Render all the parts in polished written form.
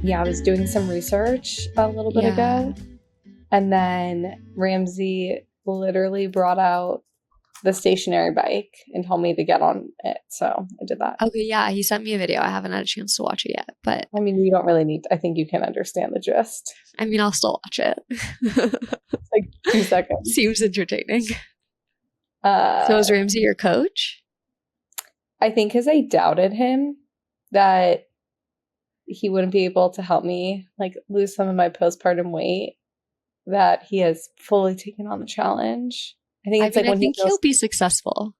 Yeah, I was doing some research a little bit ago, and then Ramsey literally brought out the stationary bike and told me to get on it. So I did that. Okay, yeah, he sent me a video. I haven't had a chance to watch it yet, but I mean, you don't really need I think you can understand the gist. I mean, I'll still watch it. It's like 2 seconds. Seems entertaining. So is Ramsey your coach? I think because I doubted him that he wouldn't be able to help me like lose some of my postpartum weight, that he has fully taken on the challenge. I think it's I think he'll be successful.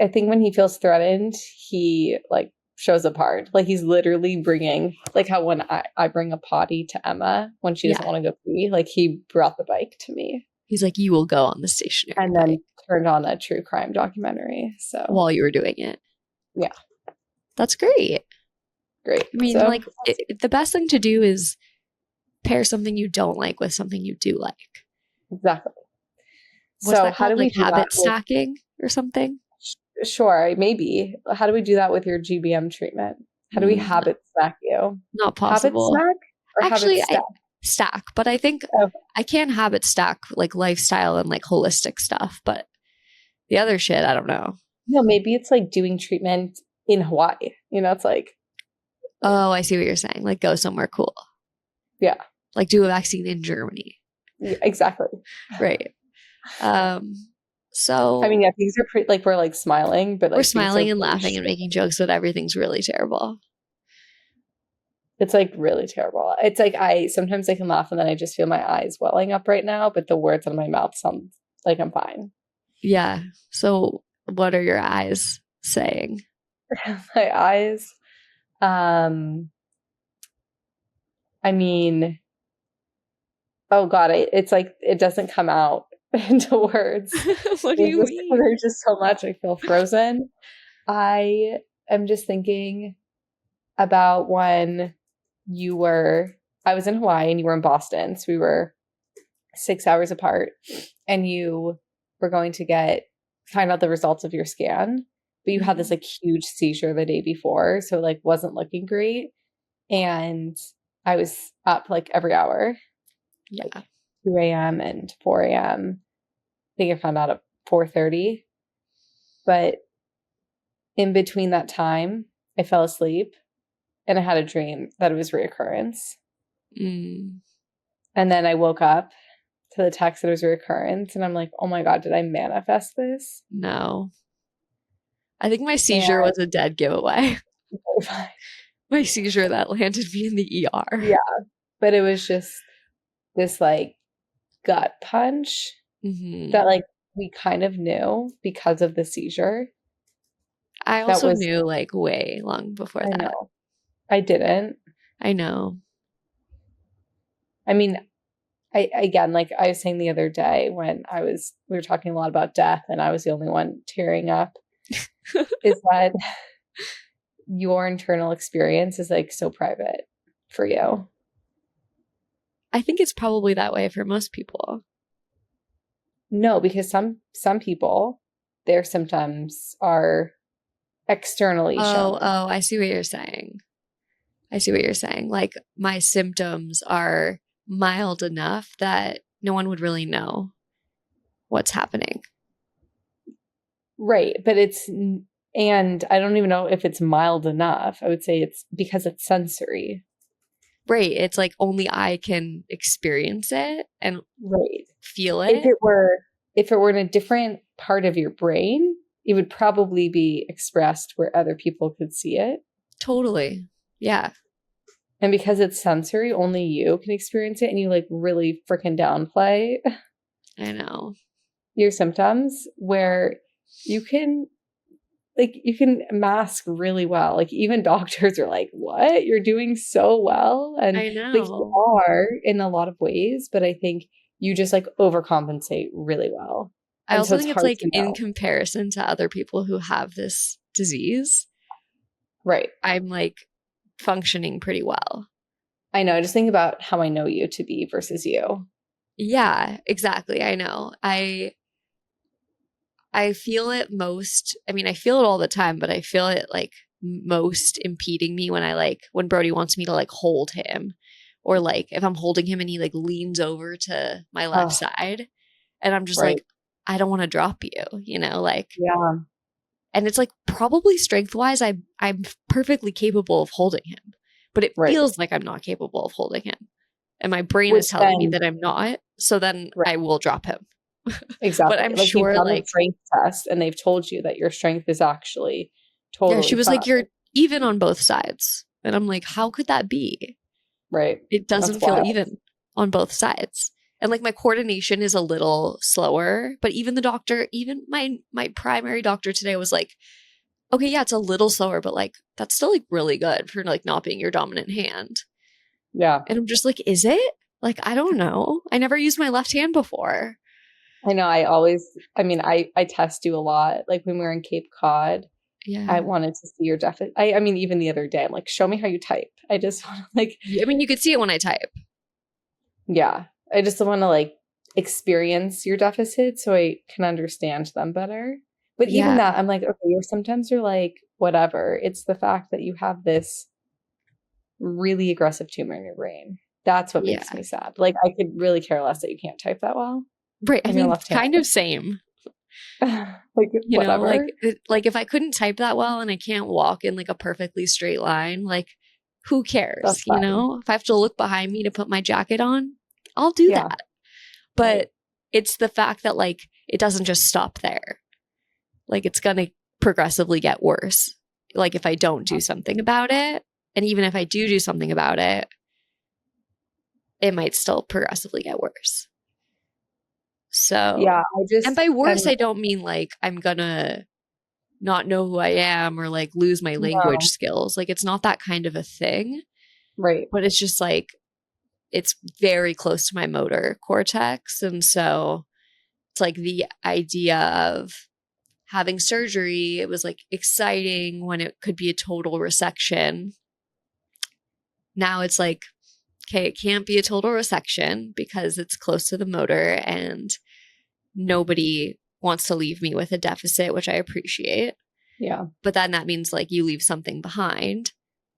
I think when he feels threatened, he like shows up hard. Like he's literally bringing, like how when I bring a potty to Emma when she doesn't want to go pee, like he brought the bike to me. He's like, you will go on the stationary and bike. Then turned on a true crime documentary. So while you were doing it. Yeah. That's great. Great. I mean, like the best thing to do is pair something you don't like with something you do like. Exactly. What's so how do we do habit stacking or something? Sure, maybe. How do we do that with your GBM treatment? How do we habit stack you? Not possible. Habit stack or actually, habit stack, but I think I can habit stack like lifestyle and like holistic stuff, but the other shit, I don't know. No, maybe it's like doing treatment in Hawaii. You know, it's like, oh, I see what you're saying. Like go somewhere cool. Yeah. Like do a vaccine in Germany. Yeah, exactly. Right. So I mean, yeah, things are pretty, like we're like smiling, but like we're smiling and laughing and making jokes that everything's really terrible. It's like really terrible. It's like sometimes I can laugh and then I just feel my eyes welling up right now, but the words out of my mouth sound like I'm fine. Yeah. So what are your eyes saying? My eyes, I mean, oh God, it's like it doesn't come out into words. What do you mean? There's just so much. I feel frozen. I am just thinking about when I was in Hawaii and you were in Boston. So we were 6 hours apart and you were going to find out the results of your scan, but you had this like huge seizure the day before. So like wasn't looking great. And I was up like every hour. Yeah. Like 2 a.m. and 4 a.m. I think I found out at 4:30. But in between that time, I fell asleep and I had a dream that it was reoccurrence. And then I woke up to the text that it was reoccurrence. And I'm like, oh my God, did I manifest this? No. I think my seizure was a dead giveaway. My seizure that landed me in the ER. Yeah. But it was just this like gut punch that like we kind of knew because of the seizure. I also knew like way long before that. Know. I didn't. I know. I mean, again, like I was saying the other day when we were talking a lot about death and I was the only one tearing up, is that your internal experience is like so private for you. I think it's probably that way for most people. No, because some people, their symptoms are externally shown. Oh, I see what you're saying. Like my symptoms are mild enough that no one would really know what's happening. Right. But and I don't even know if it's mild enough. I would say it's because it's sensory. Right. It's like only I can experience it and feel it. If it were in a different part of your brain, it would probably be expressed where other people could see it. Totally. Yeah. And because it's sensory, only you can experience it, and you like really freaking downplay. I know. Your symptoms, where you can mask really well. Like even doctors are like, "What? You're doing so well." And I know. Like you are in a lot of ways, but I think you just like overcompensate really well. I also think it's like in comparison to other people who have this disease. Right. I'm like functioning pretty well. I know. I just think about how I know you to be versus you. Yeah, exactly. I know. I feel it most. I mean, I feel it all the time, but I feel it like most impeding me when Brody wants me to like hold him, or like if I'm holding him and he like leans over to my left side and I'm just right. like, I don't want to drop you, you know, like, Yeah. and it's like probably strength wise, I'm perfectly capable of holding him, but it Right. feels like I'm not capable of holding him. And my brain Which is telling me then, that I'm not. So then right, I will drop him. But exactly. I'm Like you've sure done a like, strength test and they've told you that your strength is actually yeah, she totally was fine. like, you're even on both sides. And I'm like, how could that be? Right. It doesn't That's feel wild. even on both sides. And like my coordination is a little slower, but even the doctor, even my primary doctor today was like, okay, yeah, it's a little slower, but like that's still like really good for like not being your dominant hand. Yeah. And I'm just like, is it? Like, I don't know. I never used my left hand before. I know. I test you a lot. Like when we were in Cape Cod, I Yeah. wanted to see your deficit. I mean, even the other day, I'm like, show me how you type. I just want to like, I mean, you could see it when I type. yeah, I just want to like experience your deficits so I can understand them better. But even Yeah. that, I'm like, okay, your symptoms are like whatever. It's the fact that you have this really aggressive tumor in your brain. That's what Yeah. makes me sad. Like I could really care less that you can't type that well Right. I on your mean, left hand. kind of same. Like You know, whatever. like if I couldn't type that well and I can't walk in like a perfectly straight line, like who cares? That's You fine. know, if I have to look behind me to put my jacket on, I'll do Yeah. that. Right. But it's the fact that like it doesn't just stop there. Like it's going to progressively get worse. Like if I don't do something about it, and even if I do something about it, it might still progressively get worse. So, Yeah. and by worse, I don't mean like I'm gonna not know who I am or like lose my language no. skills. Like it's not that kind of a thing, Right. but it's just like it's very close to my motor cortex. And so it's like the idea of having surgery, it was like exciting when it could be a total resection. Now it's like, okay, it can't be a total resection because it's close to the motor and nobody wants to leave me with a deficit, which I appreciate. Yeah. But then that means like you leave something behind,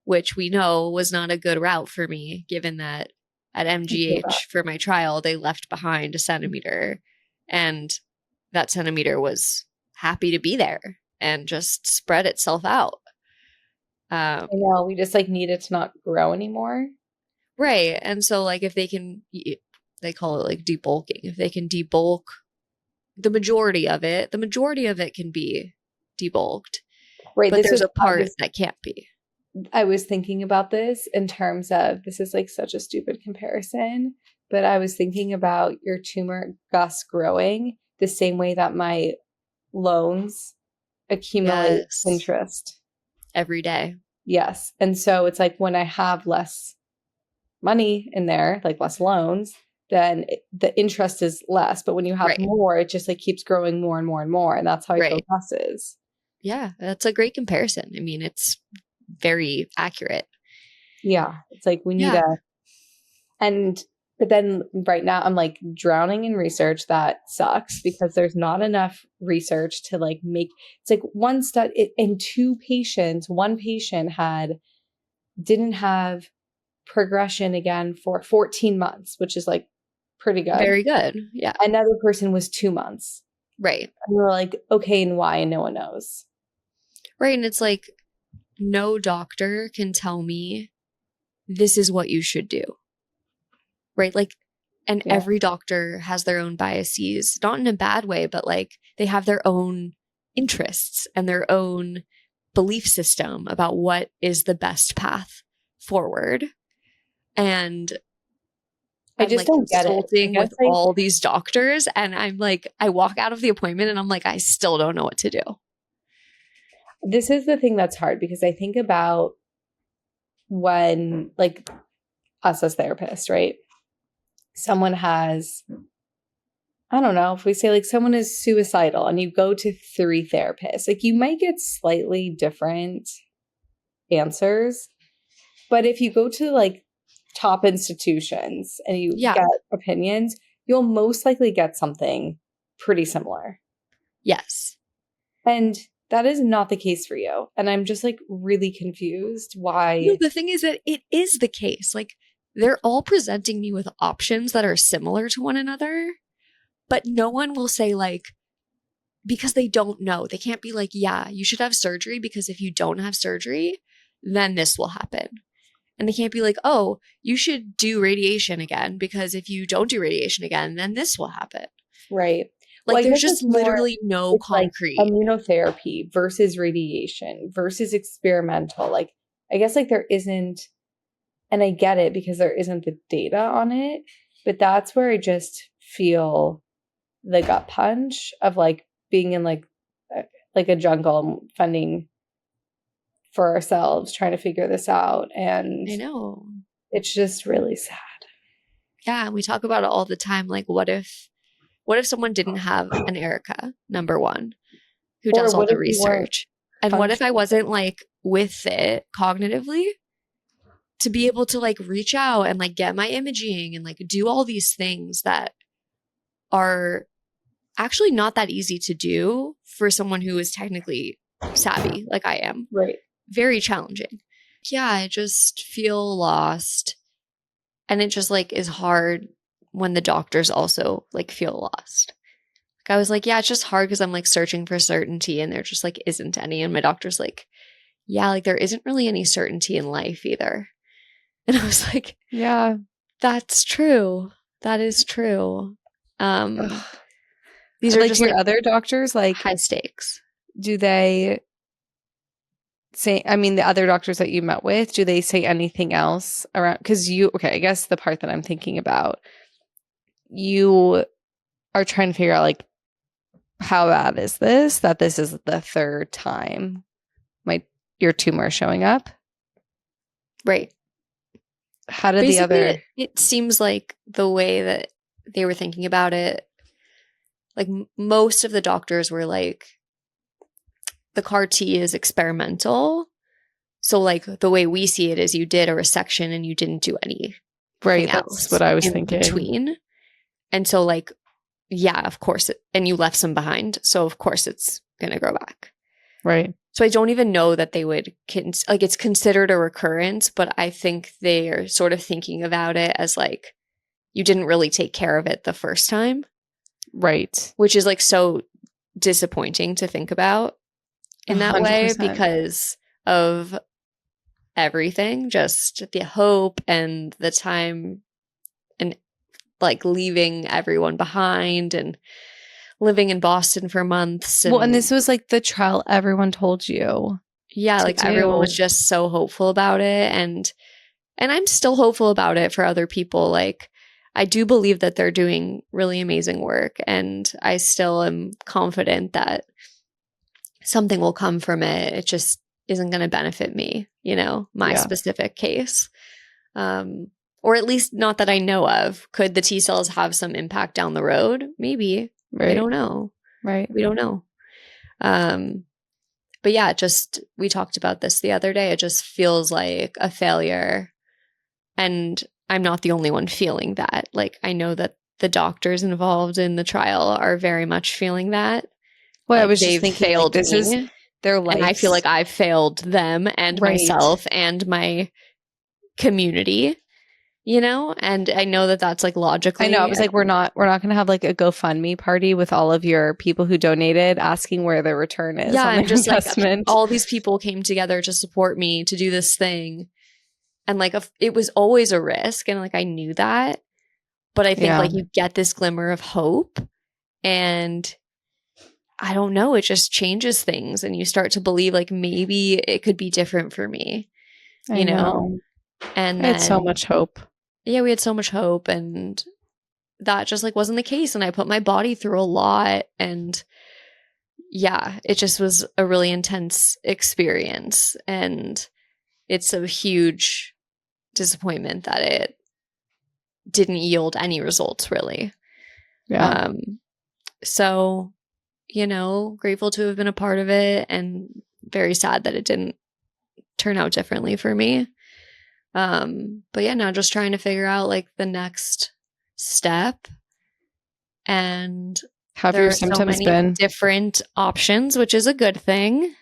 which we know was not a good route for me, given that at MGH for my trial, they left behind a centimeter and that centimeter was happy to be there and just spread itself out. I know. We just like need it to not grow anymore. Right. And so like if they can, they call it like debulking. If they can debulk the majority of it can be debulked. Right. But there's a part that can't be. I was thinking about this in terms of, this is like such a stupid comparison, but I was thinking about your tumor, Gus, growing the same way that my loans accumulate Yes. interest. Every day. Yes. And so it's like when I have less money in there, like less loans, then the interest is less. But when you have more, it just like keeps growing more and more and more. And that's how I feel Gus is. Yeah, that's a great comparison. I mean, it's very accurate. Yeah. It's like we need but then right now I'm like drowning in research that sucks because there's not enough research to like make, it's like one study in one patient didn't have progression again for 14 months, which is like pretty good. Very good. Yeah. Another person was 2 months. Right. And we're like, okay, and why? And no one knows. Right. And it's like, no doctor can tell me this is what you should do. Right. Like, and every doctor has their own biases, not in a bad way, but like they have their own interests and their own belief system about what is the best path forward. And I just don't get it. Consulting with all these doctors, and I'm like, I walk out of the appointment and I'm like, I still don't know what to do. This is the thing that's hard because I think about when, like, us as therapists, right? Someone has, I don't know, if we say like someone is suicidal and you go to 3 therapists, like you might get slightly different answers. But if you go to like top institutions and you get opinions, you'll most likely get something pretty similar. Yes. And that is not the case for you. And I'm just like really confused why. No, the thing is that it is the case. Like, they're all presenting me with options that are similar to one another, but no one will say, like, because they don't know. They can't be like, yeah, you should have surgery because if you don't have surgery, then this will happen. And they can't be like, oh, you should do radiation again because if you don't do radiation again, then this will happen. Right. Like, Well, there's just literally no concrete. Like immunotherapy versus radiation versus experimental. Like, I guess like there isn't, and I get it because there isn't the data on it, but that's where I just feel the gut punch of like being in like a jungle and funding for ourselves, trying to figure this out. And I know. It's just really sad. Yeah, we talk about it all the time. Like, what if someone didn't have an Erica, number one, who does all the research? And what if I wasn't like with it cognitively to be able to like reach out and like get my imaging and like do all these things that are actually not that easy to do for someone who is technically savvy like I am. Right. Very challenging. Yeah, I just feel lost. And it just like is hard when the doctors also like feel lost. Like I was like, yeah, it's just hard because I'm like searching for certainty and there just like isn't any. And my doctor's like, yeah, like there isn't really any certainty in life either. And I was like, yeah, that's true. That is true. These are like just your like other doctors, like high stakes. Do they say, I mean, the other doctors that you met with, do they say anything else around? Because I guess the part that I'm thinking about, you are trying to figure out like, how bad is this? That this is the third time your tumor is showing up? Right. How did basically, it seems like the way that they were thinking about it, like most of the doctors were like, the CAR T is experimental. So like the way we see it is you did a resection and you didn't do anything right, else. That's what I was thinking. Between. And so like, yeah, of course. And you left some behind. So of course it's going to grow back. Right. So I don't even know that they would, like it's considered a recurrence, but I think they are sort of thinking about it as like, you didn't really take care of it the first time. Right. Which is like so disappointing to think about in that 100%. Way because of everything, just the hope and the time and like leaving everyone behind and living in Boston for months. And this was like the trial everyone told you. Yeah, like everyone was just so hopeful about it. And I'm still hopeful about it for other people. Like I do believe that they're doing really amazing work. And I still am confident that something will come from it. It just isn't going to benefit me, my specific case. Or at least not that I know of. Could the T cells have some impact down the road? Maybe. Right. I don't know. Right. We don't know. But yeah, we talked about this the other day. It just feels like a failure. And I'm not the only one feeling that. Like, I know that the doctors involved in the trial are very much feeling that. Well, I was just thinking, failed this is their life. And I feel like I've failed them and myself and my community, and I know that that's like logically. I know. I was like, we're not going to have like a GoFundMe party with all of your people who donated asking where their return is. Yeah, on and just investment. Like all these people came together to support me to do this thing. And like, it was always a risk. And like, I knew that, but I think like you get this glimmer of hope and I don't know, it just changes things and you start to believe like maybe it could be different for me, you know? And I had so much hope. Yeah, we had so much hope and that just like wasn't the case. And I put my body through a lot and yeah, it just was a really intense experience. And it's a huge disappointment that it didn't yield any results really. Yeah. So, grateful to have been a part of it and very sad that it didn't turn out differently for me. But yeah, now just trying to figure out like the next step. And How have There your are so symptoms many been? different options, which is a good thing.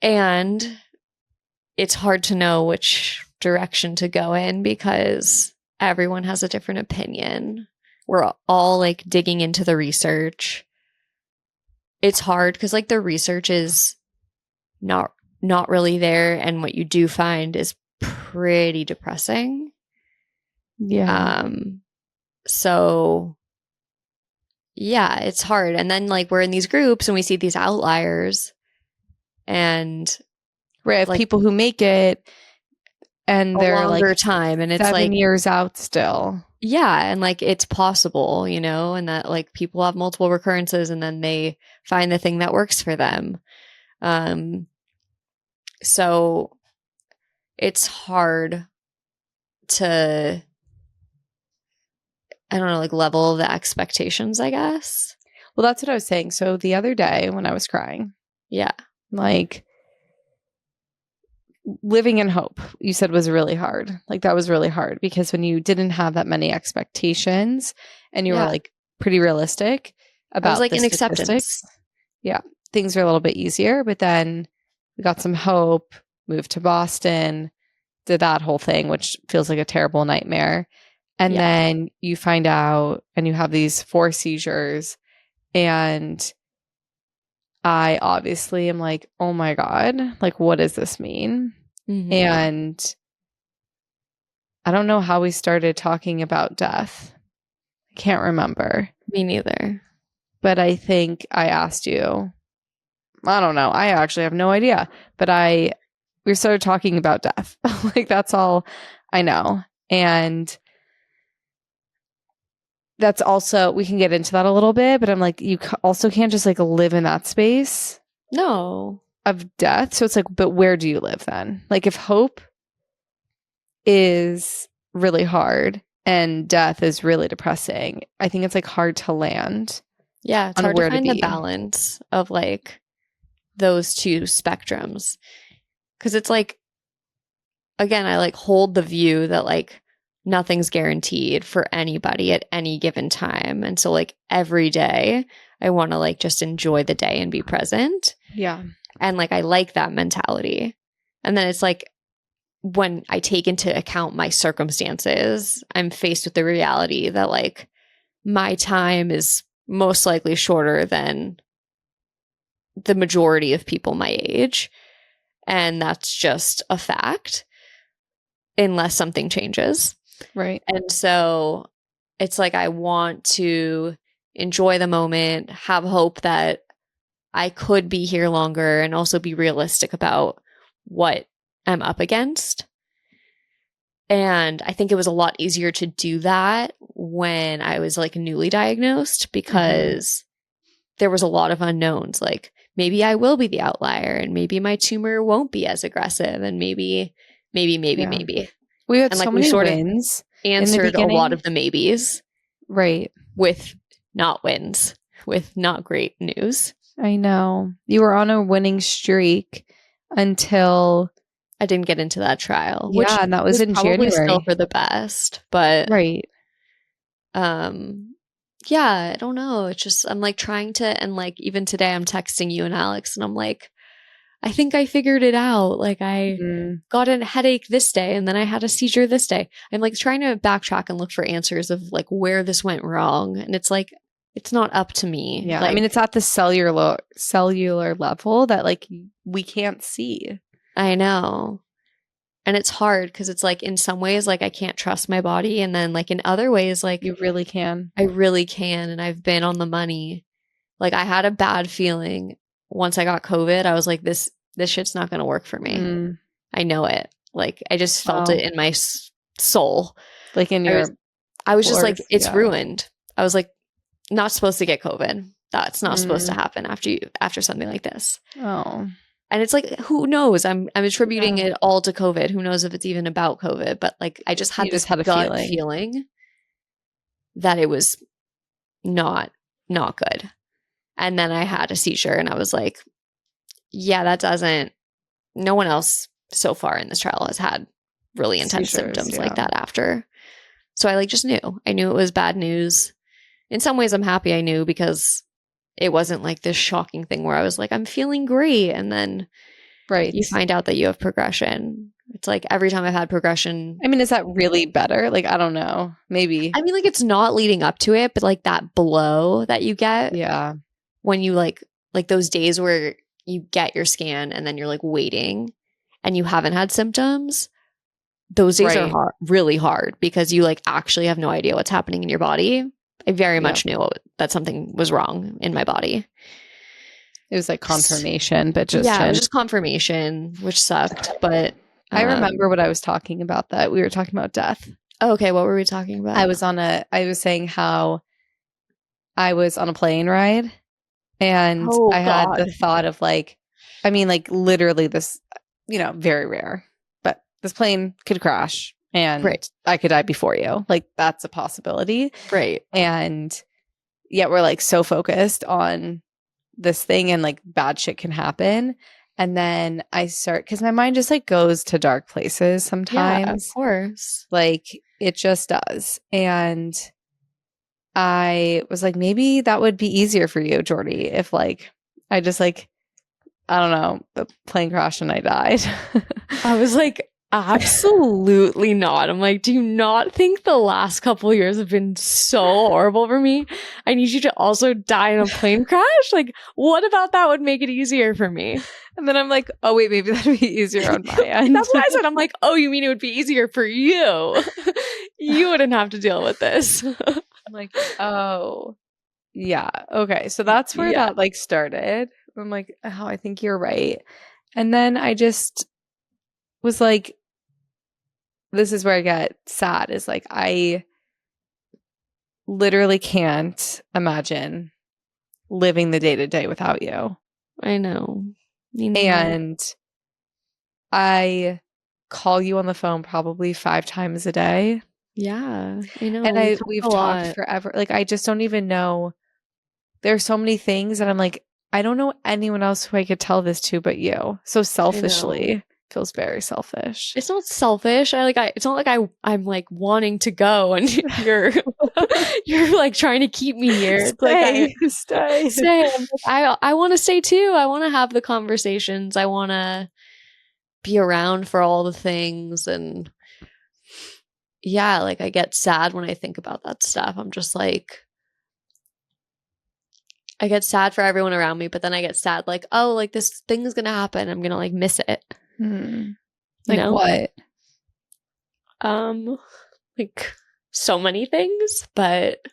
And it's hard to know which direction to go in because everyone has a different opinion. We're all like digging into the research. It's hard because like the research is not really there, and what you do find is pretty depressing. Yeah. So yeah, it's hard. And then like we're in these groups and we see these outliers and Right. Of like people who make it and a they're like longer time, and it's 7 years out still. yeah, and like it's possible, you know, and that like people have multiple recurrences and then they find the thing that works for them. So it's hard to, I don't know, like level the expectations, I guess. Well, that's what I was saying. So the other day when I was crying, Yeah. like living in hope, you said was really hard. Like that was really hard because when you didn't have that many expectations and you were Yeah. like pretty realistic I was about like the in statistics, acceptance. yeah, things were a little bit easier. But then we got some hope, moved to Boston, did that whole thing, which feels like a terrible nightmare. And Yeah. then you find out and you have these 4 seizures. And I obviously am like, oh my God, like, what does this mean? Mm-hmm. And I don't know how we started talking about death. I can't remember. Me neither. But I think I asked you, I don't know. I actually have no idea. But we started talking about death. Like, that's all I know. And that's also, we can get into that a little bit, but I'm like, you also can't just like live in that space No. of death. So it's like, but where do you live then? Like, if hope is really hard and death is really depressing, I think it's like hard to land Yeah, it's on hard to where to find the be. balance of like those two spectrums. Because it's like, again, I like hold the view that like nothing's guaranteed for anybody at any given time. And so like every day I want to like just enjoy the day and be present. Yeah. And like I like that mentality. And then it's like when I take into account my circumstances, I'm faced with the reality that like my time is most likely shorter than the majority of people my age. And that's just a fact unless something changes. Right. And so it's like I want to enjoy the moment, have hope that I could be here longer, and also be realistic about what I'm up against. And I think it was a lot easier to do that when I was like newly diagnosed because there was a lot of unknowns. Like maybe I will be the outlier and maybe my tumor won't be as aggressive and maybe. We had And so like we many sort of wins in the answered a lot beginning. of the maybes Right. with not wins, with not great news. I know. You were on a winning streak until I didn't get into that trial, yeah, which and that was in probably January. still for the best. But Right. yeah, I don't know. It's just I'm like trying to, and like even today I'm texting you and Alex, and I'm like, I think I figured it out. Like I got a headache this day, and then I had a seizure this day. I'm like trying to backtrack and look for answers of like where this went wrong, and it's like it's not up to me. Yeah. Like, I mean, it's at the cellular level that like we can't see. I know. And it's hard because it's like in some ways, like I can't trust my body. And then like in other ways, like You really can. I really can. And I've been on the money. Like I had a bad feeling once I got COVID. I was like, this shit's not going to work for me. I know it. Like I just felt it in my soul. Like in your I was just like, it's yeah. ruined. I was like, not supposed to get COVID. That's not supposed to happen after something like this. Oh. And it's like, who knows? I'm attributing it all to COVID. Who knows if it's even about COVID? But like, I just had this a gut feeling that it was not good. And then I had a seizure, and I was like, yeah, no one else so far in this trial has had really intense symptoms like that after. So I like just knew. I knew it was bad news. in some ways I'm happy I knew, because it wasn't like this shocking thing where I was like, I'm feeling great. And then Right. you find out that you have progression. It's like every time I've had progression. I mean, is that really better? Like, I don't know. Maybe. I mean, like, it's not leading up to it, but like that blow that you get Yeah. when you like those days where you get your scan and then you're like waiting and you haven't had symptoms. Those days are hard, really hard, because you like actually have no idea what's happening in your body. I very much knew that something was wrong in my body. It was like confirmation, but just it was just confirmation, which sucked. But I remember what I was talking about, that we were talking about death. Okay, what were we talking about? I was saying how I was on a plane ride, and I had the thought of like, I mean, like literally this, very rare, but this plane could crash and I could die before you. Like, that's a possibility. Right. And yet we're like so focused on this thing, and like bad shit can happen. And then I start, because my mind just like goes to dark places sometimes. Yeah, of course. Like, it just does. And I was like, maybe that would be easier for you, Jordy, if like I just like, I don't know, the plane crashed and I died. I was like, absolutely not. I'm like, do you not think the last couple of years have been so horrible for me? I need you to also die in a plane crash? Like, what about that would make it easier for me? And then I'm like, oh wait, maybe that'd be easier on my end. That's what I said. I'm like, oh, you mean it would be easier for you? You wouldn't have to deal with this. I'm like, oh, yeah. Okay. So that's where that like started. I'm like, oh, I think you're right. And then I just was like, this is where I get sad, is like, I literally can't imagine living the day to day without you. I know. And I call you on the phone probably 5 times a day. Yeah, I know. And we've talked forever. Like, I just don't even know. There's so many things that I'm like, I don't know anyone else who I could tell this to but you. So selfishly, feels very selfish. It's not selfish. It's not like I'm like wanting to go and you're like trying to keep me here. It's stay. I want to stay too. I want to have the conversations. I want to be around for all the things. And yeah, like I get sad when I think about that stuff. I'm just like, I get sad for everyone around me, but then I get sad like, oh, like this thing is gonna happen. I'm gonna like miss it. Like what? Like so many things, but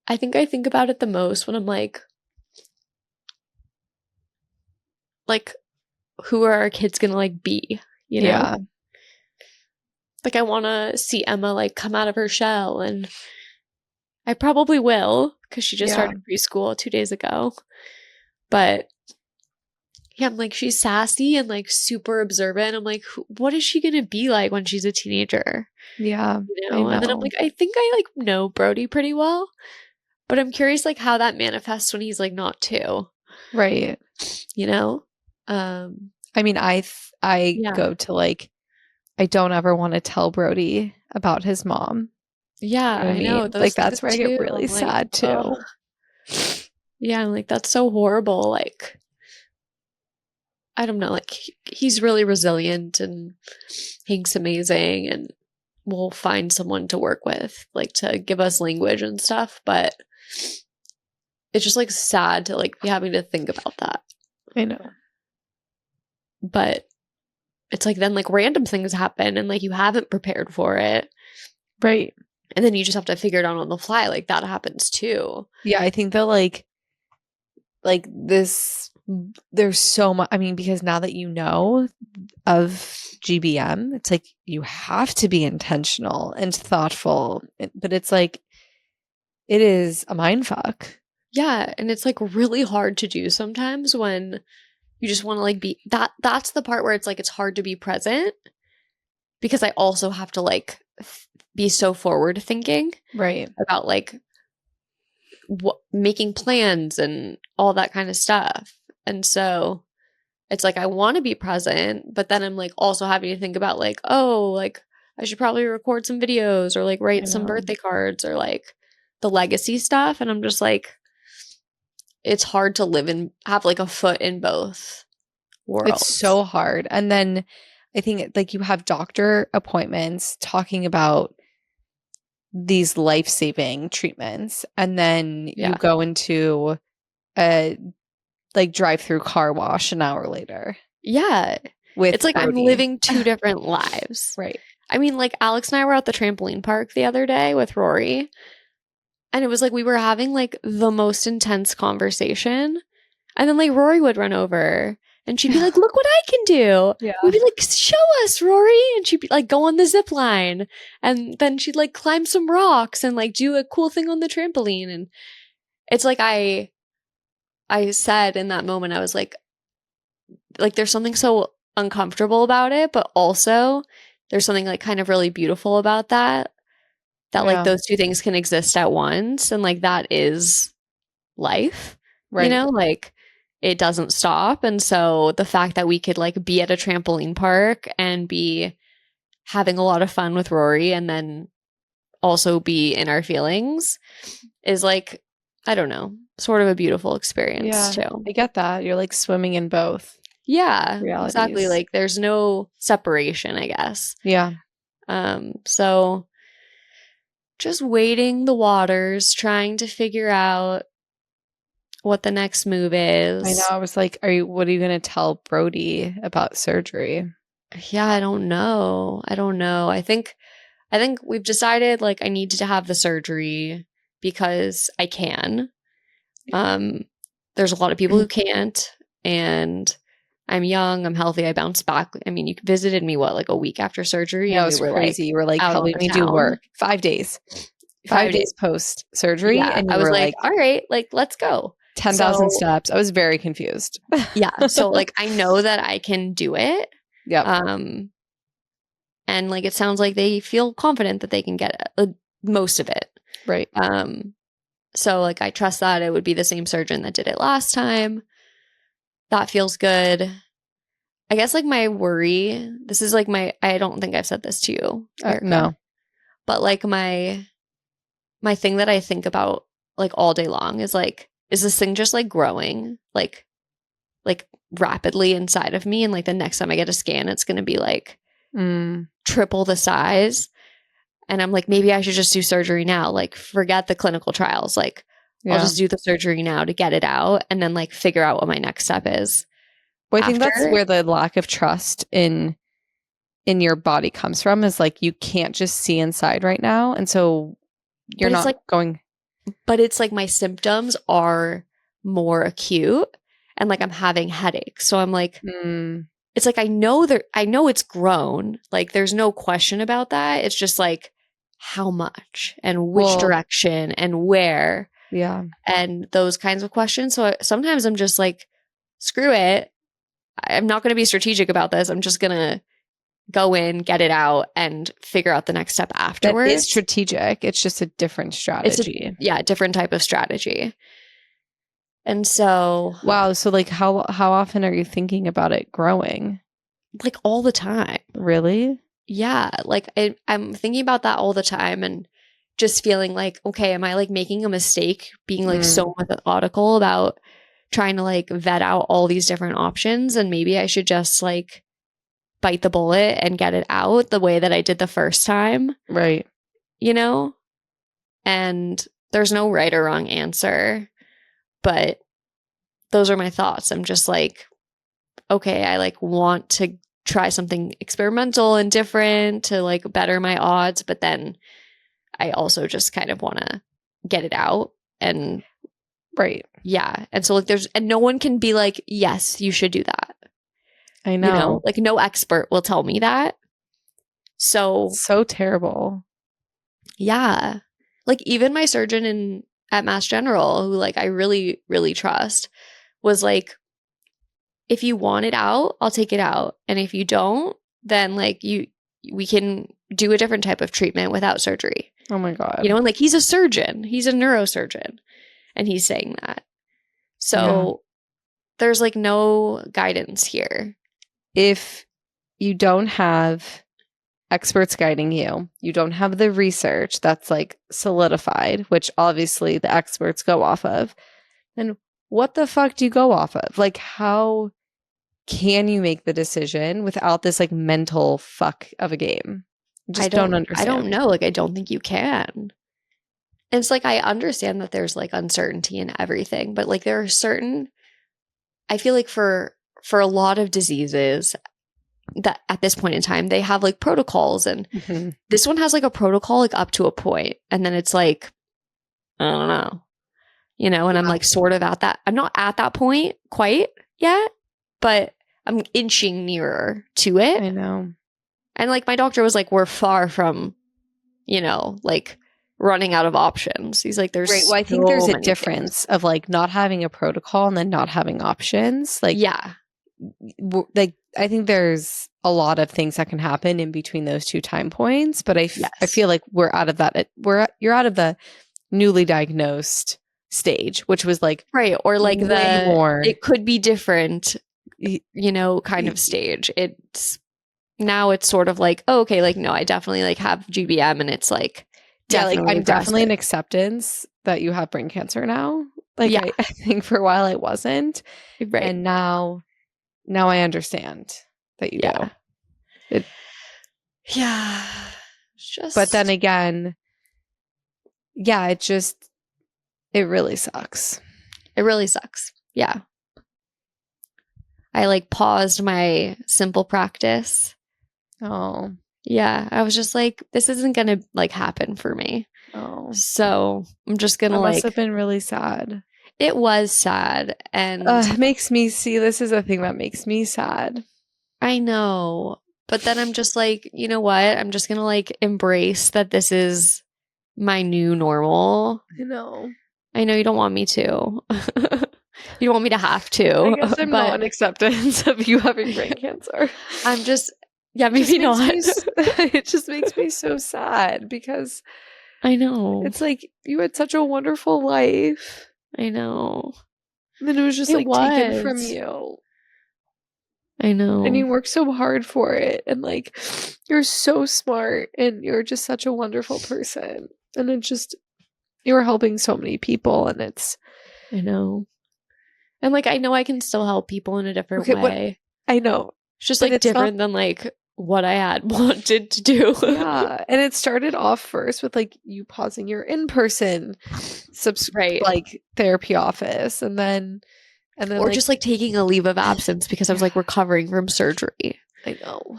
I think about it the most when I'm like, who are our kids gonna like be? You know? Yeah. Like I want to see Emma like come out of her shell, and I probably will, because she just started preschool 2 days ago. But yeah, I'm like, she's sassy and like super observant. I'm like, what is she gonna be like when she's a teenager? Yeah, you know? And then I'm like, I think I like know Brody pretty well, but I'm curious like how that manifests when he's like not two. Right. You know? I mean, I go to like, I don't ever want to tell Brody about his mom. Yeah, I know. Like, that's where I get really sad too. Oh. Yeah, I'm like, that's so horrible. Like, I don't know. Like, he's really resilient and Hank's amazing, and we'll find someone to work with, like to give us language and stuff. But it's just like sad to like be having to think about that. I know. But it's like then like random things happen and like you haven't prepared for it. Right. And then you just have to figure it out on the fly. Like that happens too. Yeah, I think that like this, there's so much, I mean, because now that you know of GBM, it's like you have to be intentional and thoughtful. But it's like, it is a mindfuck. Yeah. And it's like really hard to do sometimes when you just want to like be that's the part where it's like it's hard to be present, because I also have to like be so forward thinking about like making plans and all that kind of stuff. And so it's like I want to be present, but then I'm like also having to think about like, oh, like I should probably record some videos or like write some birthday cards or like the legacy stuff. And I'm just like, it's hard to live and have like a foot in both worlds. It's so hard. And then I think like you have doctor appointments talking about these life-saving treatments, and then you go into a like drive-through car wash an hour later. Yeah. It's like Brody. I'm living two different lives. Right. I mean, like Alex and I were at the trampoline park the other day with Rory, and it was like we were having like the most intense conversation. And then like Rory would run over and she'd be like, look what I can do. Yeah. We'd be like, show us, Rory. And she'd be like, go on the zip line. And then she'd like climb some rocks and like do a cool thing on the trampoline. And it's like I said in that moment, I was like there's something so uncomfortable about it, but also there's something like kind of really beautiful about that like those two things can exist at once. And like that is life, you know, like it doesn't stop. And so the fact that we could like be at a trampoline park and be having a lot of fun with Rory and then also be in our feelings is like, I don't know, sort of a beautiful experience too. I get that. You're like swimming in both. Yeah, realities. Exactly. Like there's no separation, I guess. Yeah. So just wading the waters, trying to figure out what the next move is. I know. I was like, what are you going to tell Brody about surgery? Yeah, I don't know. I think we've decided like I need to have the surgery because I can. There's a lot of people who can't, and I'm young, I'm healthy, I bounce back. I mean, you visited me like a week after surgery. Yeah, it was crazy. You were like helping me do work. 5 days. 5 days post surgery. Yeah, and I was like, all right, like let's go. 10,000 steps. I was very confused. Yeah. So like I know that I can do it. Yeah. And like it sounds like they feel confident that they can get most of it. Right. So like I trust that it would be the same surgeon that did it last time. That feels good. I guess like my worry, this is like I don't think I've said this to you, Erica, no. But like my thing that I think about like all day long is like, is this thing just like growing like rapidly inside of me? And like the next time I get a scan, it's going to be like triple the size. And I'm like, maybe I should just do surgery now. Like forget the clinical trials. Like I'll just do the surgery now to get it out and then like figure out what my next step is. Well, I think that's where the lack of trust in your body comes from, is like you can't just see inside right now. And so you're not like going. But it's like my symptoms are more acute and like I'm having headaches. So I'm like, it's like I know it's grown. Like there's no question about that. It's just like how much and which direction and where. Yeah. And those kinds of questions. So sometimes I'm just like, screw it. I'm not going to be strategic about this. I'm just going to go in, get it out, and figure out the next step afterwards. That is strategic. It's just a different strategy. Different type of strategy. And so... Wow. So like how often are you thinking about it growing? Like all the time. Really? Yeah. Like I'm thinking about that all the time and just feeling like, okay, am I like making a mistake being like so methodical about trying to like vet out all these different options, and maybe I should just like bite the bullet and get it out the way that I did the first time. Right. You know? And there's no right or wrong answer, but those are my thoughts. I'm just like, okay, I like want to try something experimental and different to like better my odds, but then I also just kind of want to get it out. And right. Yeah. And so like and no one can be like, yes, you should do that. I know. You know, like no expert will tell me that. So terrible. Yeah. Like even my surgeon at Mass General, who like I really, really trust, was like, if you want it out, I'll take it out. And if you don't, then like we can do a different type of treatment without surgery. Oh my God. You know, and like he's a surgeon. He's a neurosurgeon. And he's saying that. So there's like no guidance here. If you don't have experts guiding you. You don't have the research that's like solidified, which obviously the experts go off of. And what the fuck do you go off of? Like, how can you make the decision without this like mental fuck of a game? Just don't understand. I don't know. Like, I don't think you can. And it's like, I understand that there's like uncertainty in everything, but like there are certain, I feel like for a lot of diseases that at this point in time, they have like protocols, and this one has like a protocol like up to a point, and then it's like, I don't know, you know, and I'm like sort of at that. I'm not at that point quite yet, but I'm inching nearer to it. I know. And like my doctor was like, we're far from, you know, like running out of options. He's like, there's right. Well, I think there's a difference of like not having a protocol and then not having options. Like, yeah, like I think there's a lot of things that can happen in between those two time points, but I feel like we're out of that. You're out of the newly diagnosed stage, which was like right, or like the more. It could be different, you know, kind of stage. It's now it's sort of like, oh, okay, like no, I definitely like have GBM, and it's like like I'm definitely in acceptance that you have brain cancer now. Like I think for a while I wasn't, right, and now I understand that you do. But then again, it really sucks. It really sucks. Yeah. I like paused my simple practice. Oh. Yeah. I was just like, this isn't going to like happen for me. Oh. So I'm just going to like. It must have been really sad. It was sad, and it makes me see, this is a thing that makes me sad. I know, but then I'm just like, you know what? I'm just going to like embrace that this is my new normal. I know you don't want me to. You don't want me to have to. I guess I'm not in acceptance of you having brain cancer. I'm just, maybe not. It just makes me so sad because I know. It's like you had such a wonderful life. I know. And then it was just taken from you. I know. And you worked so hard for it. And like, you're so smart and you're just such a wonderful person. And it just, you were helping so many people and it's. I know. And like, I know I can still help people in a different way. I know. It's just like different than like what I had wanted to do. Yeah. And it started off first with like you pausing your in-person like therapy office and then or like, just like taking a leave of absence because I was like recovering from surgery. I know.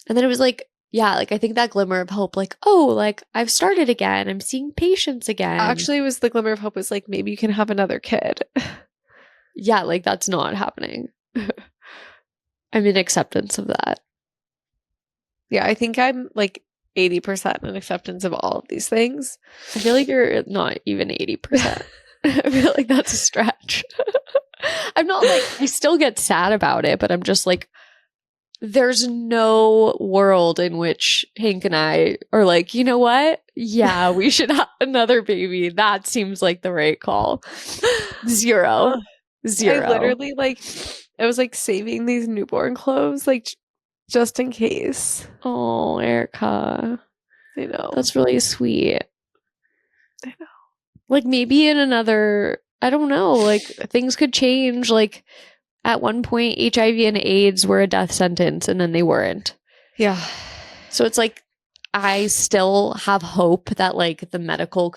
And then it was like, like I think that glimmer of hope, like, oh, like I've started again. I'm seeing patients again. Actually, it was the glimmer of hope was like, maybe you can have another kid. Yeah, like that's not happening. I'm in acceptance of that. Yeah, I think I'm like 80% in acceptance of all of these things. I feel like you're not even 80%. I feel like that's a stretch. I'm not like, I still get sad about it, but I'm just like, there's no world in which Hank and I are like, you know what? Yeah, we should have another baby. That seems like the right call. Zero. I literally I was like saving these newborn clothes, like just in case. Oh, Erica. I know. That's really sweet. I know. Like maybe in another, I don't know, like things could change. Like at one point, HIV and AIDS were a death sentence and then they weren't. Yeah. So it's like, I still have hope that like the medical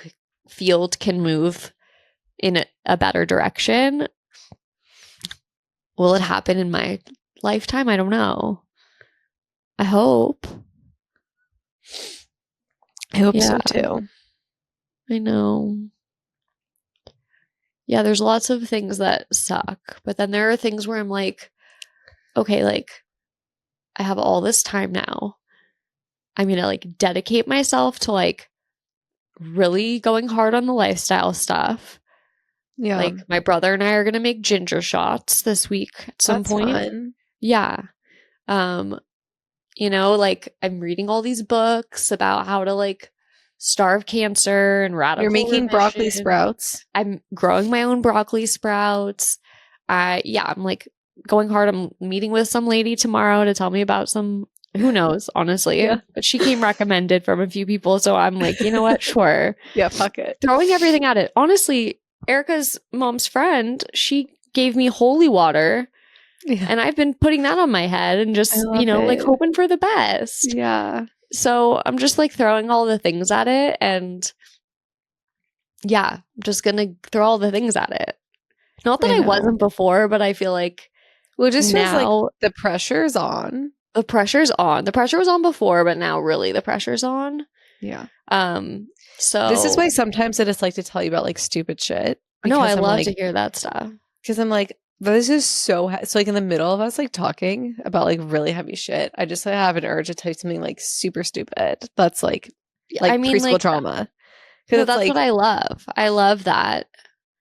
field can move in a better direction. Will it happen in my lifetime? I don't know. I hope. I hope so too. I know. Yeah, there's lots of things that suck. But then there are things where I'm like, okay, like I have all this time now. I'm going to like dedicate myself to like really going hard on the lifestyle stuff. Yeah. Like my brother and I are going to make ginger shots this week at some point. Fun. Yeah. You know, like I'm reading all these books about how to like starve cancer and radical You're making remission. broccoli sprouts. I'm growing my own broccoli sprouts. I'm like going hard. I'm meeting with some lady tomorrow to tell me about some Who knows, honestly. Yeah. But she came recommended from a few people. So I'm like, you know what? Sure. Yeah, fuck it. Throwing everything at it. Honestly, Erica's mom's friend, she gave me holy water. Yeah. And I've been putting that on my head and just, like hoping for the best. Yeah. So I'm just like throwing all the things at it. And yeah, I'm just going to throw all the things at it. Not that I wasn't before, but I feel like well, it just feels now like the pressure's on. The pressure's on. The pressure was on before, but now really the pressure's on. Yeah. So this is why sometimes I just like to tell you about like stupid shit. No, I I'm love like, to hear that stuff. Because I'm like, this is so like in the middle of us like talking about like really heavy shit. I just have an urge to tell you something like super stupid. That's like preschool trauma. No, that's what I love. I love that.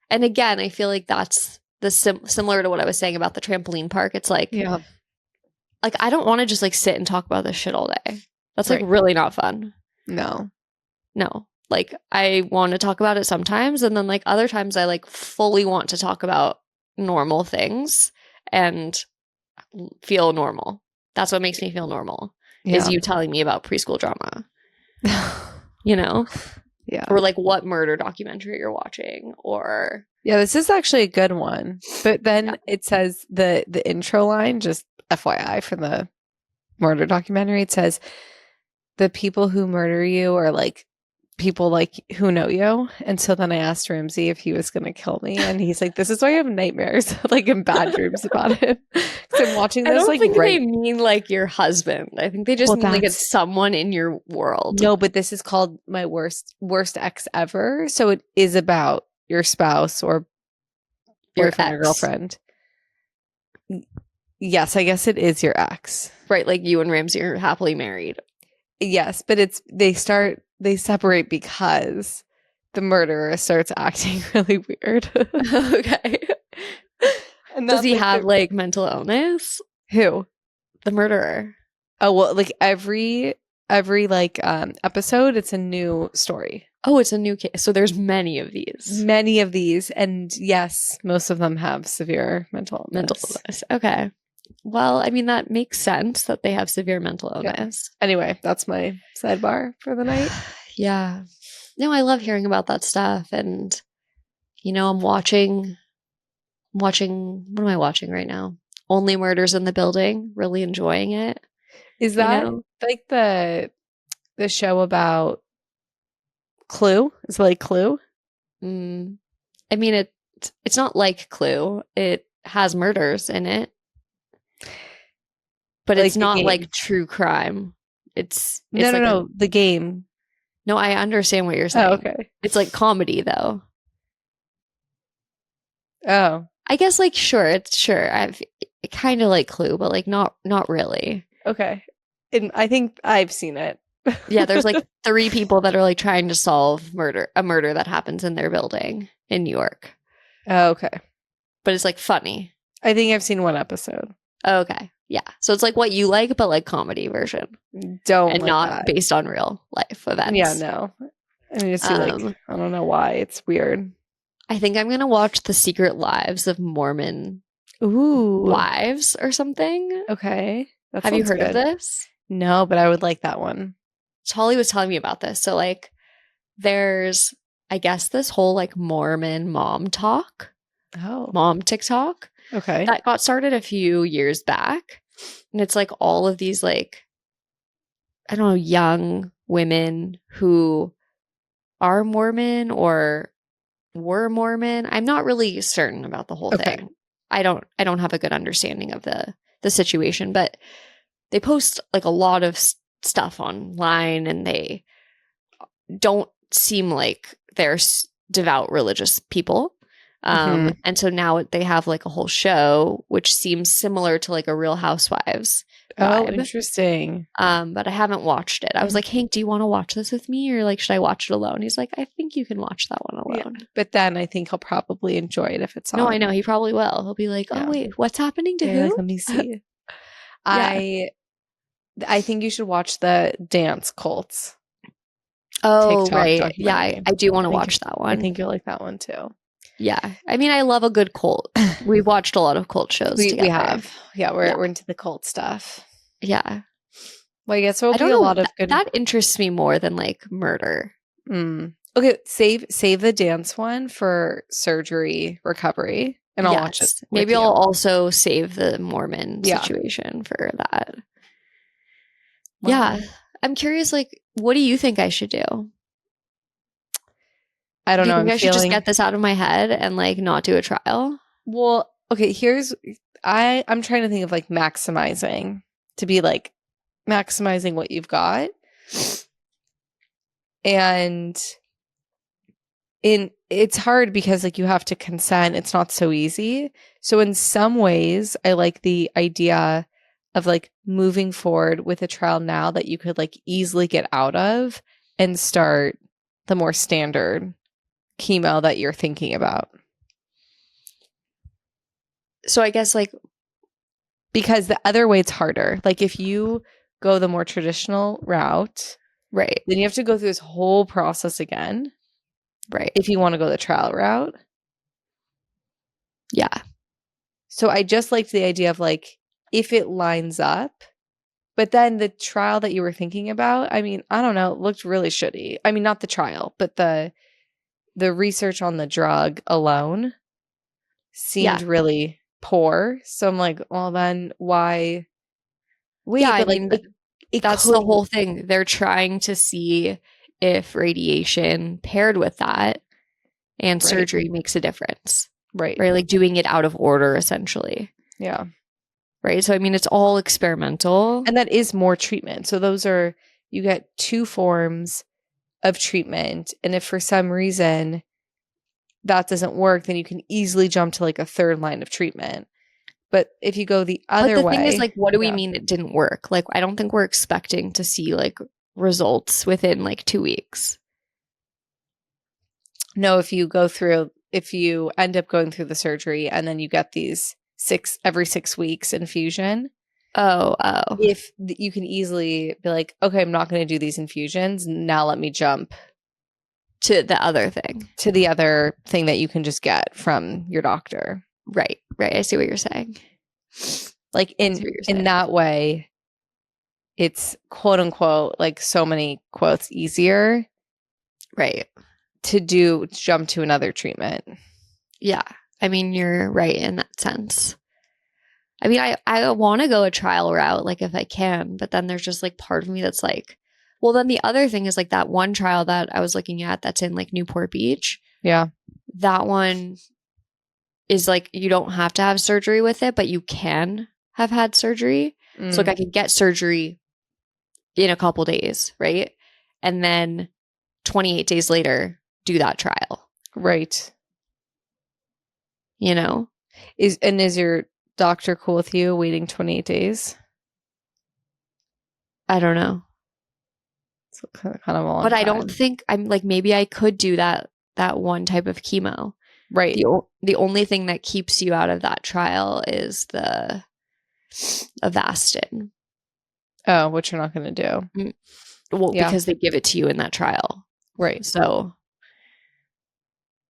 And again, I feel like that's the similar to what I was saying about the trampoline park. It's like, yeah. Like, I don't want to just like sit and talk about this shit all day. That's like really not fun. No. Like, I want to talk about it sometimes. And then like other times I like fully want to talk about normal things and feel normal. That's what makes me feel normal is you telling me about preschool drama, Yeah. Or like what murder documentary you're watching or. Yeah, this is actually a good one. But then it says the intro line, just FYI for the murder documentary, it says the people who murder you are like people like who know you. And so then I asked Ramsey if he was going to kill me, and he's like, "This is why I have nightmares, like in bad dreams about him." Because I'm watching this. I don't think they mean like your husband. I think they just mean like it's someone in your world. No, but this is called My Worst Ex Ever. So it is about your spouse or boyfriend or girlfriend. Yes, I guess it is your ex. Right, like you and Ramsey are happily married. Yes, but they separate because the murderer starts acting really weird. Okay. And does he have like mental illness? Who? The murderer. Oh, well, like every like episode it's a new story. Oh, it's a new case. So there's many of these. And yes, most of them have severe mental illness. Okay. Well, I mean, that makes sense that they have severe mental illness. Yeah. Anyway, that's my sidebar for the night. Yeah. No, I love hearing about that stuff. And, I'm watching, what am I watching right now? Only Murders in the Building. Really enjoying it. Is that like the show about Clue? Is it like Clue? I mean, it's not like Clue. It has murders in it. But like it's not like true crime. It's no, the game. No, I understand what you're saying. Oh, okay. It's like comedy though. Oh. I guess like I've kind of like Clue, but like not really. Okay. And I think I've seen it. Yeah, there's like 3 people that are like trying to solve a murder that happens in their building in New York. Oh, okay. But it's like funny. I think I've seen one episode. Okay. Yeah. So it's like what you like, but like comedy version. And like not that. Based on real life events. Yeah, no. I mean, it's like, I don't know why. It's weird. I think I'm going to watch The Secret Lives of Mormon Wives or something. Okay. Have you heard of this? No, but I would like that one. Holly was telling me about this. So like there's, I guess, this whole like Mormon mom talk. Oh. Mom TikTok. Okay. That got started a few years back. And it's like all of these like, I don't know, young women who are Mormon or were Mormon. I'm not really certain about the whole thing. I don't have a good understanding of the situation, but they post like a lot of stuff online and they don't seem like they're devout religious people. And so now they have like a whole show which seems similar to like a Real Housewives vibe. Oh, interesting. But I haven't watched it. I was like, Hank, do you want to watch this with me, or like should I watch it alone? He's like, I think you can watch that one alone. Yeah. But then I think he'll probably enjoy it if it's on. No, I know he probably will. He'll be like, oh wait, what's happening to who? Like, let me see. I think you should watch the dance cults. Oh, TikTok right. Yeah, I do want to watch that one. I think you'll like that one too. Yeah. I mean, I love a good cult. We've watched a lot of cult shows together. We have. Yeah, we're into the cult stuff. Yeah. Well, I guess there will I don't be a know. lot of good. That interests me more than like murder. Okay, save the dance one for surgery recovery, and I'll watch it. Maybe with I'll you. also save the Mormon Yeah. situation for that. Well, yeah. I'm curious, like, what do you think I should do? I don't Do you know. think I'm I should just feeling. get this out of my head and like not do a trial? Well, okay. I'm trying to think of like maximizing to be like maximizing what you've got, and it's hard because like you have to consent. It's not so easy. So in some ways, I like the idea of like moving forward with a trial now that you could like easily get out of and start the more standard chemo that you're thinking about. So I guess like Because the other way it's harder. Like if you go the more traditional route, right. then you have to go through this whole process again. Right. If you want to go the trial route. Yeah. So I just liked the idea of like if it lines up, but then the trial that you were thinking about, I mean, I don't know, it looked really shitty. I mean, not the trial, but the research on the drug alone seemed really poor. So I'm like, well, then why wait? Yeah, I But like, mean, it that's could, the whole thing. They're trying to see if radiation paired with that and Right. surgery makes a difference. right? Right? Like doing it out of order, essentially. Yeah, Right? So, I mean, it's all experimental. and that is more treatment. So those are you get 2 forms of treatment, and if for some reason that doesn't work, then you can easily jump to like a third line of treatment. But if you go the But other the way, thing is, like, what do we yeah. mean it didn't work? Like, I don't think we're expecting to see like results within like 2 weeks. No, if you end up going through the surgery and then you get these every 6 weeks infusion, Oh. you can easily be like, okay, I'm not going to do these infusions. Now let me jump To the other thing. to the other thing that you can just get from your doctor. Right. I see what you're saying. Like I see what you're in saying. that way, it's quote unquote like so many quotes easier Right. to jump to another treatment. Yeah. I mean, you're right in that sense. I mean, I want to go a trial route, like if I can, but then there's just like part of me that's like, well, then the other thing is like that one trial that I was looking at that's in like Newport Beach. Yeah. That one is like, you don't have to have surgery with it, but you can have had surgery. So like I could get surgery in a couple days, right? And then 28 days later, do that trial. Right. You know? Is your doctor cool with you waiting 28 days? I don't know. It's kind of a long But I time. don't think I'm like, maybe I could do that one type of chemo. Right. The only thing that keeps you out of that trial is the Avastin. Oh, which you're not going to do. Well, Yeah. because they give it to you in that trial. Right. So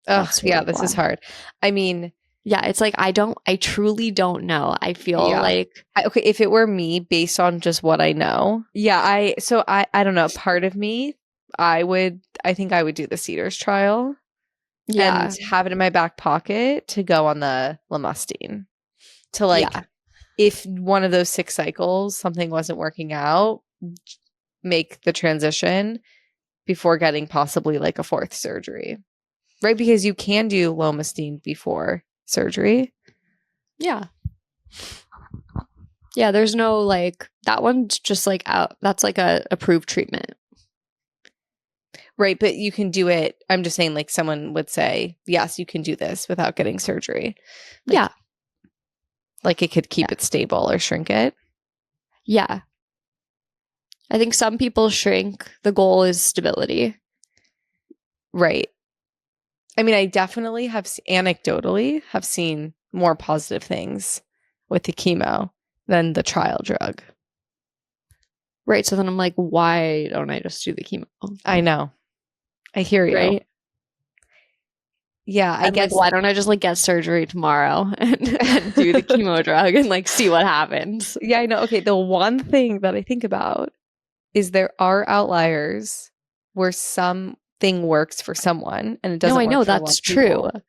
Oh, yeah, this is hard. I mean, yeah, it's like I truly don't know. I feel like okay, if it were me based on just what I know. Yeah, I don't know, part of me I think I would do the Cedars trial. Yeah. And have it in my back pocket to go on the Lamustine. To like if one of those 6 cycles something wasn't working out, make the transition before getting possibly like a 4th surgery. Right? Because you can do Lomustine before surgery. Yeah. Yeah, there's no like that one's just like out. That's like a approved treatment. Right, but you can do it. I'm just saying like someone would say, yes, you can do this without getting surgery. Like, yeah. Like it could keep it stable or shrink it. Yeah. I think some people shrink. The goal is stability. Right. I mean, I definitely have anecdotally have seen more positive things with the chemo than the trial drug. Right. So then I'm like, why don't I just do the chemo? I know. I hear you. Right. Yeah. I guess like, why don't I just like get surgery tomorrow and do the chemo drug and like see what happens? Yeah, I know. Okay. The one thing that I think about is there are outliers where something works for someone and it doesn't No, I work know for a lot that's of people. true.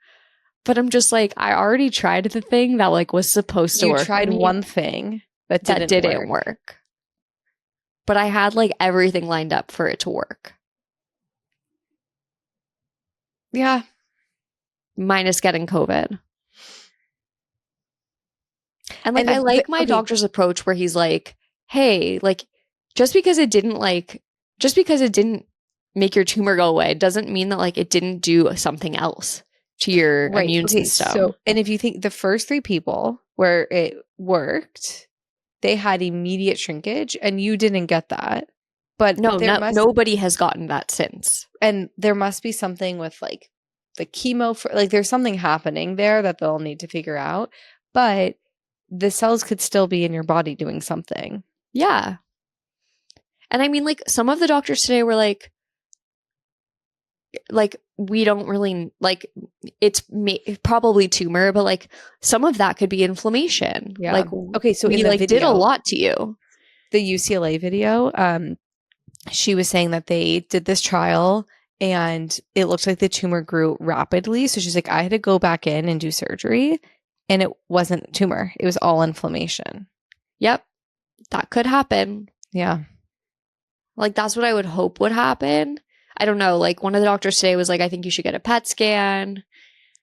But I'm just like, I already tried the thing that like was supposed to You work for tried me one thing that that didn't work. work. But I had like everything lined up for it to work. Yeah. Minus getting COVID. And like, And I like my doctor's approach where he's like, hey, like, just because it didn't make your tumor go away doesn't mean that like it didn't do something else to your immune system. So, and if you think the first 3 people where it worked, they had immediate shrinkage and you didn't get that. But nobody has gotten that since. And there must be something with like the chemo for like there's something happening there that they'll need to figure out. But the cells could still be in your body doing something. Yeah. And I mean, like, some of the doctors today were like, we don't really, like, it's probably tumor, but, like, some of that could be inflammation. Yeah. Like, okay, so we, in the like, video, did a lot to you. The UCLA video, she was saying that they did this trial and it looked like the tumor grew rapidly. So she's like, I had to go back in and do surgery and it wasn't tumor. It was all inflammation. Yep. That could happen. Yeah. Like, that's what I would hope would happen. I don't know. Like, one of the doctors today was like, I think you should get a PET scan.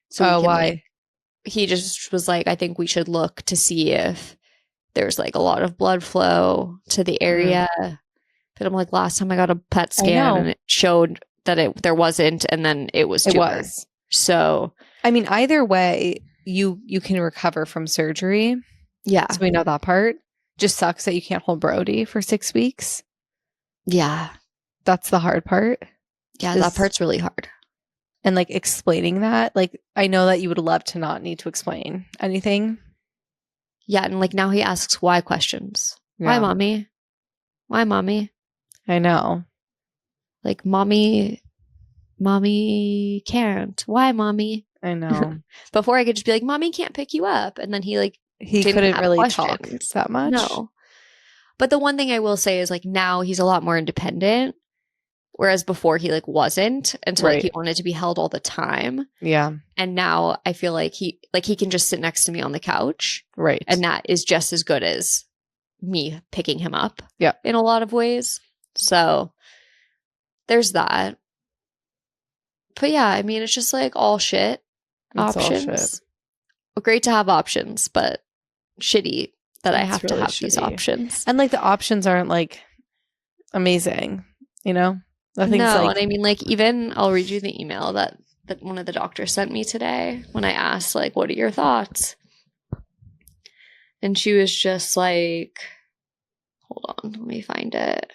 So why? Like, he just was like, I think we should look to see if there's like a lot of blood flow to the area. But I'm like, last time I got a PET scan and it showed that there wasn't, and then it was tumor. It was. So, I mean, either way, you can recover from surgery. Yeah. So we know that part. Just sucks that you can't hold Brody for 6 weeks. Yeah. That's the hard part. Yeah, that part's really hard. And like explaining that, like I know that you would love to not need to explain anything. Yeah, and like now he asks why questions. Yeah. Why, mommy? Why, mommy? I know. Like, mommy can't. Why, mommy? I know. Before I could just be like, mommy can't pick you up. And then he couldn't really talk that much. No. But the one thing I will say is like now he's a lot more independent. Whereas before he like wasn't, and so like he wanted to be held all the time. Yeah. And now I feel like he can just sit next to me on the couch. Right. And that is just as good as me picking him up. Yeah. In a lot of ways. So there's that. But yeah, I mean, it's just like all shit. Options. All shit. Well, great to have options, but shitty that I have to have these options. And like the options aren't like amazing, you know? Nothing's no, and I mean, like, even I'll read you the email that one of the doctors sent me today when I asked, like, what are your thoughts? And she was just like, hold on, let me find it.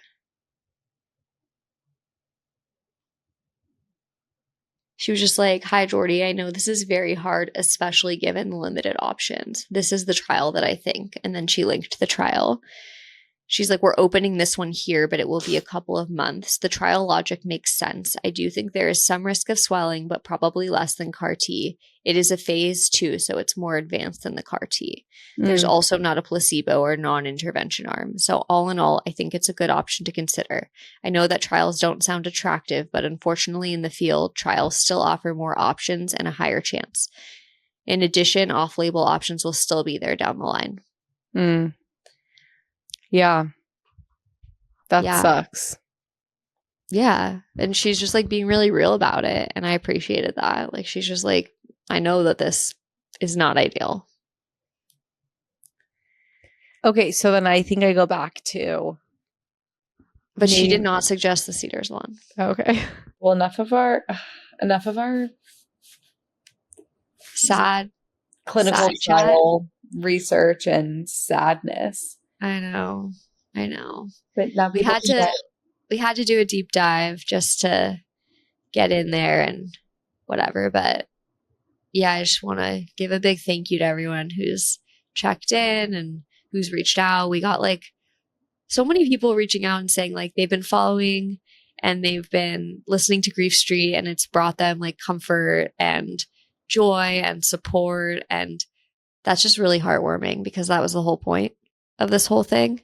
She was just like, hi, Jordy, I know this is very hard, especially given the limited options. This is the trial that I think. And then she linked the trial. She's like, we're opening this one here, but it will be a couple of months. The trial logic makes sense. I do think there is some risk of swelling, but probably less than CAR T. It is a phase 2, so it's more advanced than the CAR T. There's also not a placebo or non-intervention arm. So all in all, I think it's a good option to consider. I know that trials don't sound attractive, but unfortunately in the field, trials still offer more options and a higher chance. In addition, off-label options will still be there down the line. Yeah. That sucks. Yeah. And she's just like being really real about it. And I appreciated that. Like, she's just like, I know that this is not ideal. Okay. So then I think I go back to. But she did not suggest the Cedars one. Okay. Well, enough of our sad clinical trial research and sadness. I know. But now we had to do a deep dive just to get in there and whatever. But yeah, I just want to give a big thank you to everyone who's checked in and who's reached out. We got like so many people reaching out and saying like they've been following and they've been listening to Grief Street and it's brought them like comfort and joy and support. And that's just really heartwarming because that was the whole point of this whole thing.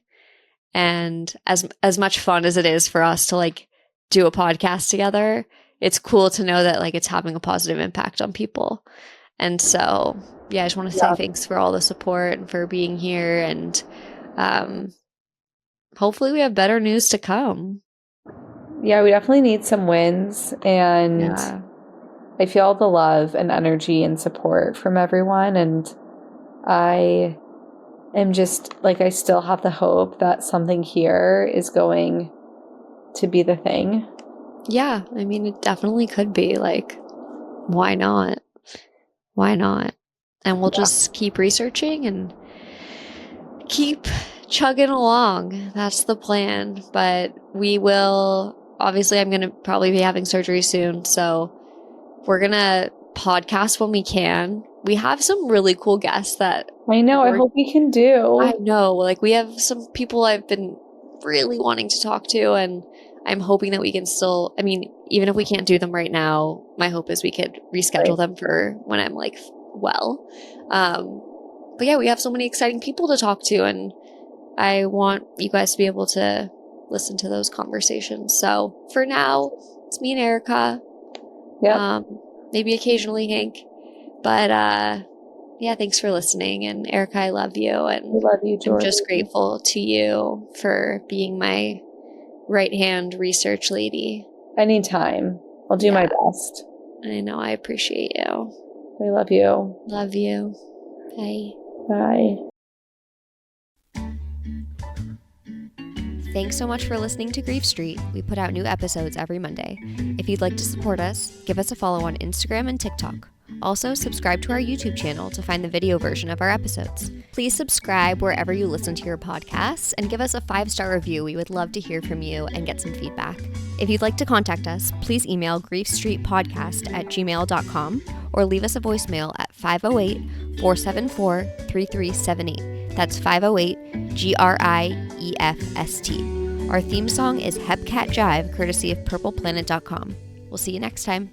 And as much fun as it is for us to like do a podcast together, it's cool to know that like it's having a positive impact on people. And so, yeah, I just want to say thanks for all the support and for being here. And hopefully we have better news to come. Yeah, we definitely need some wins. And I feel the love and energy and support from everyone. And I am just like, I still have the hope that something here is going to be the thing. Yeah, I mean, it definitely could be. Like, why not? Why not? And we'll just keep researching and keep chugging along. That's the plan. But we will, obviously, I'm going to probably be having surgery soon. So we're going to podcast when we can. We have some really cool guests that I know. I hope we can do. I know. Like, we have some people I've been really wanting to talk to, and I'm hoping that we can still, I mean, even if we can't do them right now, my hope is we could reschedule them for when I'm like well. But yeah, we have so many exciting people to talk to, and I want you guys to be able to listen to those conversations. So for now, it's me and Erica. Yeah. Maybe occasionally Hank. But yeah, thanks for listening. And Erica, I love you. And I love you, Jordy. I'm just grateful to you for being my right-hand research lady. Anytime. I'll do my best. I know. I appreciate you. I love you. Love you. Bye. Bye. Thanks so much for listening to Grief Street. We put out new episodes every Monday. If you'd like to support us, give us a follow on Instagram and TikTok. Also, subscribe to our YouTube channel to find the video version of our episodes. Please subscribe wherever you listen to your podcasts and give us a 5-star review. We would love to hear from you and get some feedback. If you'd like to contact us, please email griefstreetpodcast@gmail.com or leave us a voicemail at 508-474-3378. That's 508-GRIEFST. Our theme song is Hepcat Jive, courtesy of purpleplanet.com. We'll see you next time.